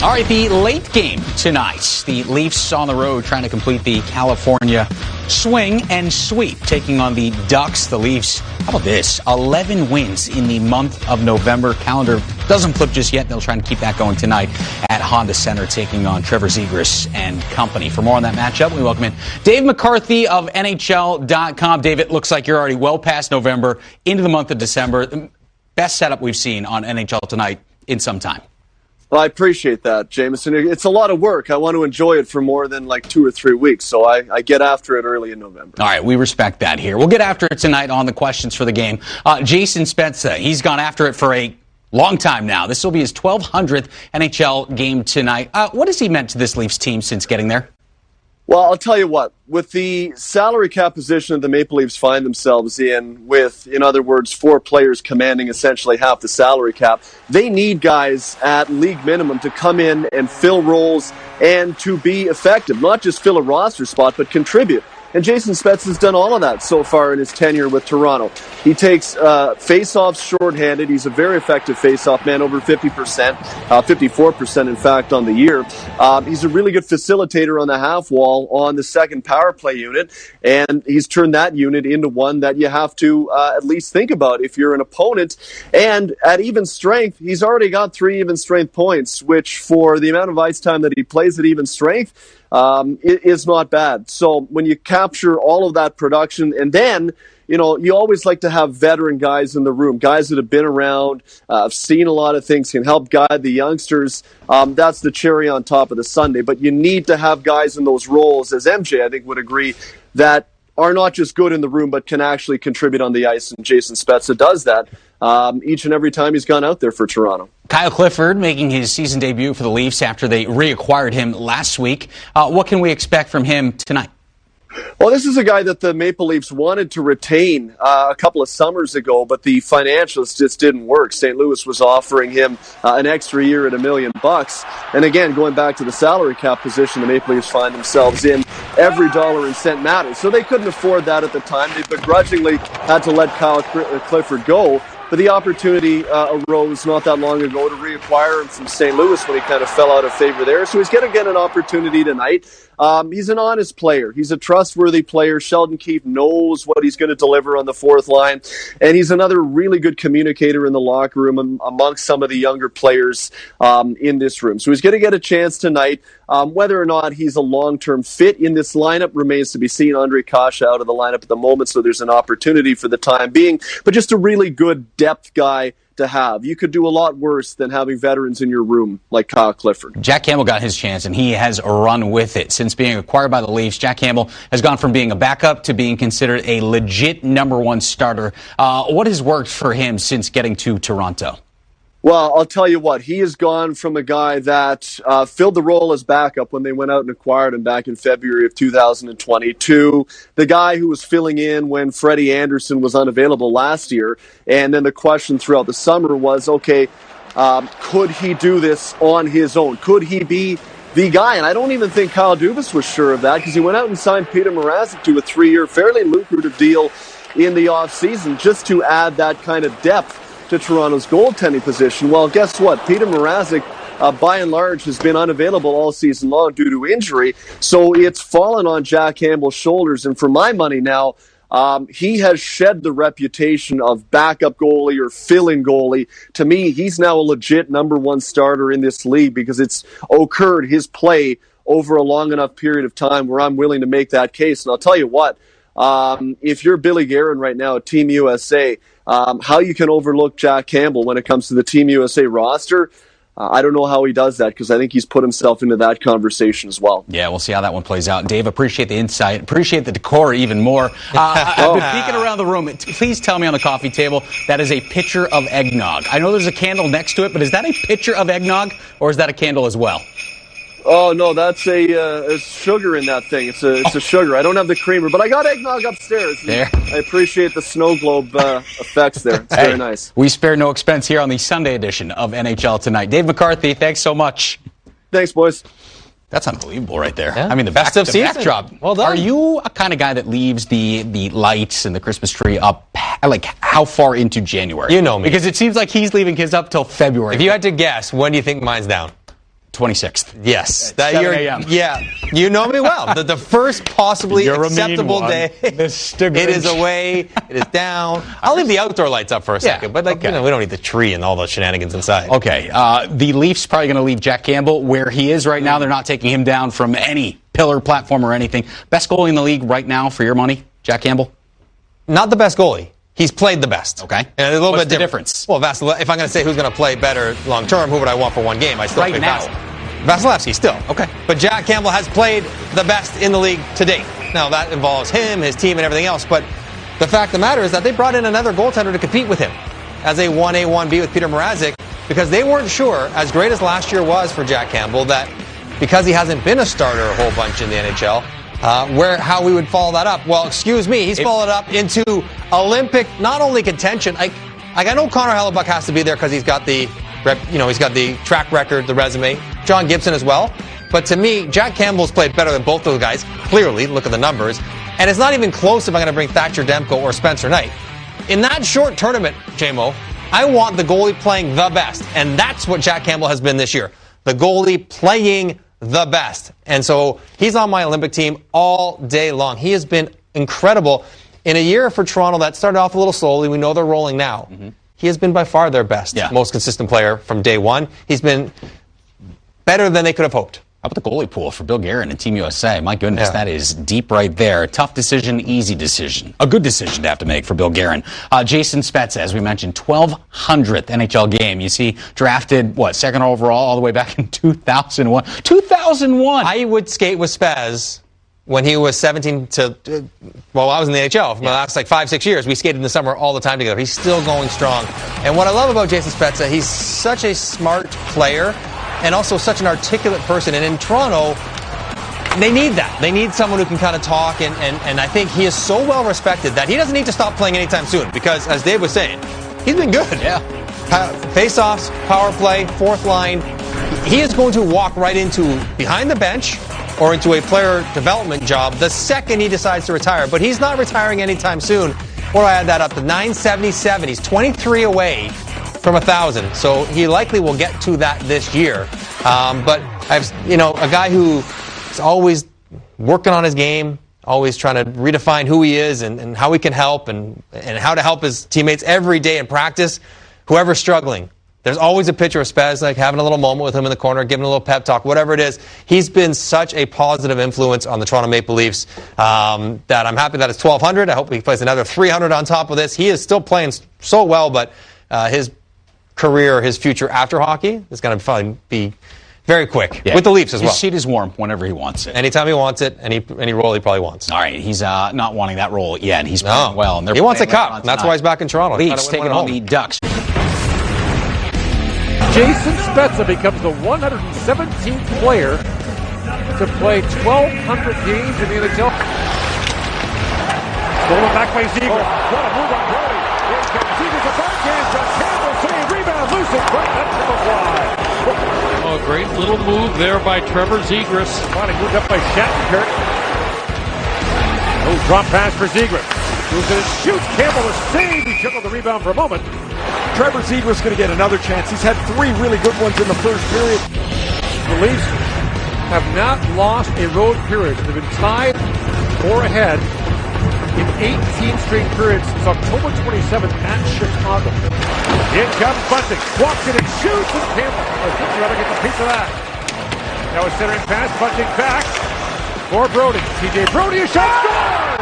All right, the late game tonight. The Leafs on the road trying to complete the California swing and sweep, taking on the Ducks. The Leafs, how about this? 11 wins in the month of November. Calendar doesn't flip just yet. They'll try to keep that going tonight at Honda Center, taking on Trevor Zegras and company. For more on that matchup, we welcome in Dave McCarthy of NHL.com. Dave, it looks like you're already well past November, into the month of December. Best setup we've seen on NHL Tonight in some time. Well, I appreciate that, Jameson. It's a lot of work. I want to enjoy it for more than like 2 or 3 weeks, so I get after it early in November. All right, we respect that here. We'll get after it tonight on the questions for the game. Jason Spezza, he's gone after it for a long time now. This will be his 1,200th NHL game tonight. What has he meant to this Leafs team since getting there? Well, I'll tell you what, with the salary cap position that the Maple Leafs find themselves in, with, in other words, 4 players commanding essentially half the salary cap, they need guys at league minimum to come in and fill roles and to be effective, not just fill a roster spot, but contribute. And Jason Spezza has done all of that so far in his tenure with Toronto. He takes face-offs shorthanded. He's a very effective face-off man, over 50%, 54% in fact on the year. He's a really good facilitator on the half wall on the second power play unit, and he's turned that unit into one that you have to at least think about if you're an opponent. And at even strength, he's already got 3 even strength points, which for the amount of ice time that he plays at even strength, it is not bad. So when you capture all of that production, and then, you know, you always like to have veteran guys in the room, guys that have been around, have seen a lot of things, can help guide the youngsters. That's the cherry on top of the sundae. But you need to have guys in those roles, as MJ, I think, would agree, that are not just good in the room, but can actually contribute on the ice. And Jason Spezza does that each and every time he's gone out there for Toronto. Kyle Clifford making his season debut for the Leafs after they reacquired him last week. What can we expect from him tonight? Well, this is a guy that the Maple Leafs wanted to retain a couple of summers ago, but the financials just didn't work. St. Louis was offering him an extra year at $1 million. And again, going back to the salary cap position the Maple Leafs find themselves in, every dollar and cent matters. So they couldn't afford that at the time. They begrudgingly had to let Kyle Clifford go. But the opportunity arose not that long ago to reacquire him from St. Louis when he kind of fell out of favor there. So he's going to get an opportunity tonight. He's an honest player. He's a trustworthy player. Sheldon Keefe knows what he's going to deliver on the fourth line. And he's another really good communicator in the locker room amongst some of the younger players in this room. So he's going to get a chance tonight. Whether or not he's a long-term fit in this lineup remains to be seen. Andre Kasha out of the lineup at the moment, so there's an opportunity for the time being. But just a really good depth guy to have. You could do a lot worse than having veterans in your room like Kyle Clifford. Jack Campbell got his chance, and he has run with it. Since being acquired by the Leafs, Jack Campbell has gone from being a backup to being considered a legit #1 starter. What has worked for him since getting to Toronto? Well, I'll tell you what, he has gone from a guy that filled the role as backup when they went out and acquired him back in February of 2020 to the guy who was filling in when Freddie Anderson was unavailable last year. And then the question throughout the summer was, okay, could he do this on his own? Could he be the guy? And I don't even think Kyle Dubas was sure of that, because he went out and signed Peter Mrazek to a 3-year, fairly lucrative deal in the offseason just to add that kind of depth to Toronto's goaltending position. Well, guess what? Peter Mrazek, by and large, has been unavailable all season long due to injury. So it's fallen on Jack Campbell's shoulders. And for my money now, he has shed the reputation of backup goalie or fill-in goalie. To me, he's now a legit #1 starter in this league because it's occurred his play over a long enough period of time where I'm willing to make that case. And I'll tell you what, if you're Billy Guerin right now at Team USA, how you can overlook Jack Campbell when it comes to the Team USA roster, I don't know how he does that, because I think he's put himself into that conversation as well. Yeah, we'll see how that one plays out. Dave, appreciate the insight. Appreciate the decor even more. I've been peeking around the room. Please tell me on the coffee table that is a pitcher of eggnog. I know there's a candle next to it, but is that a pitcher of eggnog, or is that a candle as well? Oh, no, that's a sugar in that thing. It's a sugar. I don't have the creamer, but I got eggnog upstairs. There. I appreciate the snow globe effects there. It's very nice. We spare no expense here on the Sunday edition of NHL Tonight. Dave McCarthy, thanks so much. Thanks, boys. That's unbelievable right there. Yeah. I mean, the best of season. backdrop. Well done. Are you a kind of guy that leaves the lights and the Christmas tree up, like, how far into January? You know me. Because it seems like he's leaving his up till February. If you had to guess, when do you think mine's down? 26th. Yes. That 7 a.m. Yeah. You know me well. The first possibly acceptable day. It is away. It is down. I'll leave the outdoor lights up for a second. But, we don't need the tree and all those shenanigans inside. Okay. The Leafs probably going to leave Jack Campbell where he is right now. They're not taking him down from any pillar, platform, or anything. Best goalie in the league right now for your money, Jack Campbell? Not the best goalie. He's played the best. Okay. And a little What's bit the difference? Well, if I'm going to say who's going to play better long term, who would I want for one game? I still right pick now. Vasilevsky still. Okay. But Jack Campbell has played the best in the league to date. Now, that involves him, his team, and everything else. But the fact of the matter is that they brought in another goaltender to compete with him as a 1A, 1B with Peter Mrazek because they weren't sure, as great as last year was for Jack Campbell, that because he hasn't been a starter a whole bunch in the NHL, how we would follow that up. Well, excuse me, he's followed up into Olympic, not only contention. I know Connor Hellebuck has to be there because he's got the track record, the resume. John Gibson as well. But to me, Jack Campbell's played better than both those guys. Clearly, look at the numbers. And it's not even close if I'm going to bring Thatcher Demko or Spencer Knight. In that short tournament, JMO, I want the goalie playing the best. And that's what Jack Campbell has been this year. The goalie playing the best. And so he's on my Olympic team all day long. He has been incredible. In a year for Toronto that started off a little slowly, we know they're rolling now. Mm-hmm. He has been by far their best, most consistent player from day one. He's been better than they could have hoped. How about the goalie pool for Bill Guerin and Team USA? My goodness, that is deep right there. Tough decision, easy decision. A good decision to have to make for Bill Guerin. Jason Spezza, as we mentioned, 1,200th NHL game. You see, drafted, second overall all the way back in 2001. 2001! I would skate with Spez when he was 17 to, I was in the NHL for the last 5-6 years. We skated in the summer all the time together. He's still going strong. And what I love about Jason Spezza, he's such a smart player and also such an articulate person. And in Toronto, they need that. They need someone who can kind of talk. And I think he is so well respected that he doesn't need to stop playing anytime soon. Because, as Dave was saying, he's been good. Yeah. Face-offs, power play, fourth line. He is going to walk right into behind the bench or into a player development job the second he decides to retire. But he's not retiring anytime soon. Or I add that up to 977. He's 23 away from 1,000. So he likely will get to that this year. But I've, a guy who is always working on his game, always trying to redefine who he is and how he can help and how to help his teammates every day in practice. Whoever's struggling. There's always a picture of Spez, having a little moment with him in the corner, giving a little pep talk, whatever it is. He's been such a positive influence on the Toronto Maple Leafs that I'm happy that it's 1,200. I hope he plays another 300 on top of this. He is still playing so well, but his career, his future after hockey is going to probably be very quick with the Leafs as well. His seat is warm whenever he wants it. Anytime he wants it, any role he probably wants. All right, he's not wanting that role yet. He's playing well. And he wants a cup. That's why he's back in Toronto. Leafs taking on the Ducks. Jason Spezza becomes the 117th player to play 1,200 games in the NHL. Stolen back by Ziegler. What a move on Brody. Here comes Ziegler's a backhand shot. Campbell save, rebound, loose and quick. That's the fly. Oh, great little move there by Trevor Zegras. Finally moved up by Shattenkirk. Oh, drop pass for Zegras. Moves in and shoots. Campbell is saved. He took on the rebound for a moment. Trevor Zegras going to get another chance. He's had 3 really good ones in the first period. The Leafs have not lost a road period. They've been tied or ahead in 18 straight periods since October 27th at Chicago. In comes Bunting. Walks in and shoots, and Campbell. Rather gets a piece of that. Now a centering pass. Bunting back for Brody. TJ Brody, a shot, scores!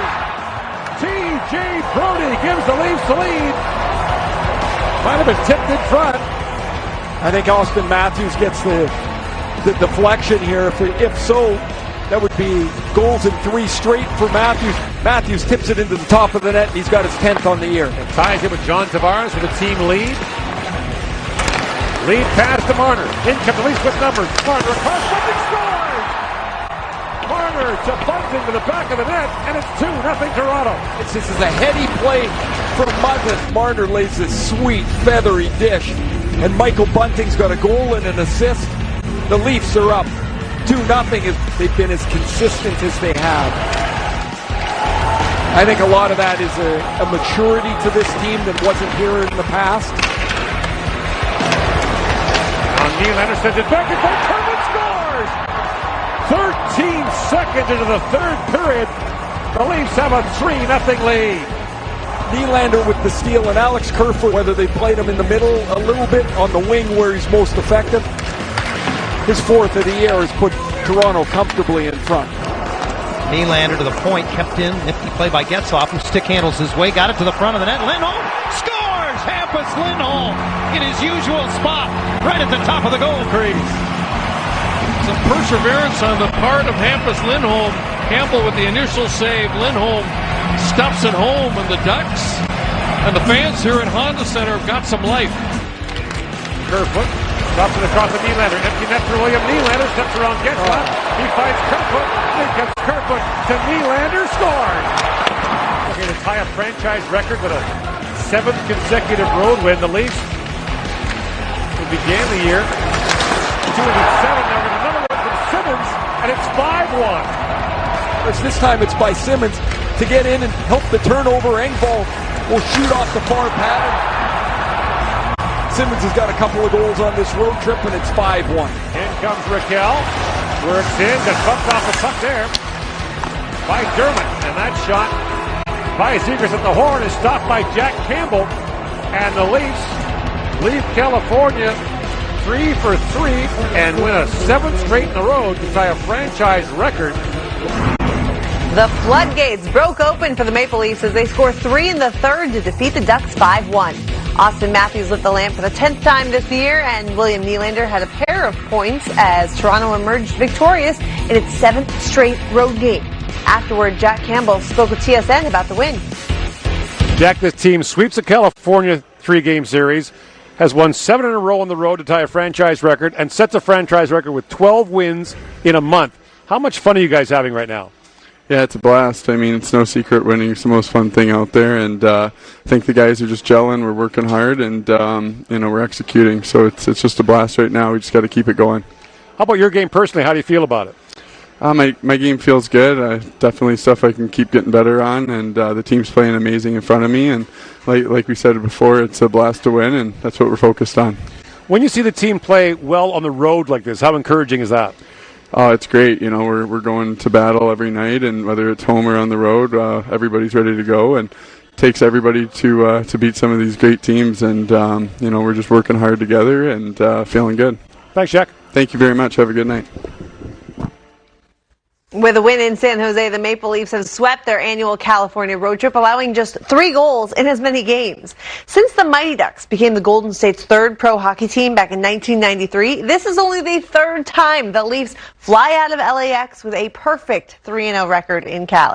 TJ Brody gives the Leafs the lead. Might have been tipped in front. I think Austin Matthews gets the deflection here. If so, that would be goals in 3 straight for Matthews. Matthews tips it into the top of the net, and he's got his 10th on the year. And ties it with John Tavares for the team lead. Lead pass to Marner. In comes the Leafs with numbers. Marner across, Bunting scores! Marner to Bunting to the back of the net, and it's 2-0 Toronto. This is a heady play from Mugglin. Marner lays this sweet, feathery dish, and Michael Bunting's got a goal and an assist. The Leafs are up 2-0. They've been as consistent as they have. I think a lot of that is a maturity to this team that wasn't here in the past. Neil Anderson did back and forth, 13 seconds into the third period, the Leafs have a 3-0 lead. Nylander with the steal, and Alex Kerfoot, whether they played him in the middle a little bit on the wing where he's most effective, his fourth of the year has put Toronto comfortably in front. Nylander to the point, kept in, nifty play by Getzlaf, who stick handles his way, got it to the front of the net. Lindholm scores! Hampus Lindholm in his usual spot, right at the top of the goal crease. Some perseverance on the part of Hampus Lindholm. Campbell with the initial save. Lindholm stuffs it home, and the Ducks and the fans here at Honda Center have got some life. Kerfoot drops it across the Nylander. Empty net for William Nylander. Steps around Getzlaf. He finds Kerfoot. He gets Kerfoot to Nylander. Scores! Okay, to tie a franchise record with a 7th consecutive road win. The Leafs, who began the year 2-7, now with another one from Simmons, and it's 5-1. This time it's by Simmons to get in and help the turnover. Engvall will shoot off the far pad. Simmons has got a couple of goals on this road trip, and it's 5-1. In comes Raquel. Works in, gets bumped off the puck there by Dermott. And that shot by Zegras at the horn is stopped by Jack Campbell. And the Leafs leave California 3 for 3 and win a 7th straight in a row to tie a franchise record. The floodgates broke open for the Maple Leafs as they score 3 in the third to defeat the Ducks 5-1. Austin Matthews lit the lamp for the 10th time this year, and William Nylander had a pair of points as Toronto emerged victorious in its 7th straight road game. Afterward, Jack Campbell spoke with TSN about the win. Jack, this team sweeps the California 3-game series, has won 7 in a row on the road to tie a franchise record, and sets a franchise record with 12 wins in a month. How much fun are you guys having right now? Yeah, it's a blast. I mean, it's no secret winning is the most fun thing out there, and I think the guys are just gelling. We're working hard, and we're executing. So it's just a blast right now. We just got to keep it going. How about your game personally? How do you feel about it? My game feels good. Definitely stuff I can keep getting better on, and the team's playing amazing in front of me. And like we said before, it's a blast to win, and that's what we're focused on. When you see the team play well on the road like this, how encouraging is that? It's great. We're going to battle every night, and whether it's home or on the road, everybody's ready to go, and it takes everybody to beat some of these great teams. And we're just working hard together and feeling good. Thanks, Jack. Thank you very much. Have a good night. With a win in San Jose, the Maple Leafs have swept their annual California road trip, allowing just 3 goals in as many games. Since the Mighty Ducks became the Golden State's 3rd pro hockey team back in 1993, this is only the 3rd time the Leafs fly out of LAX with a perfect 3-0 record in Cali.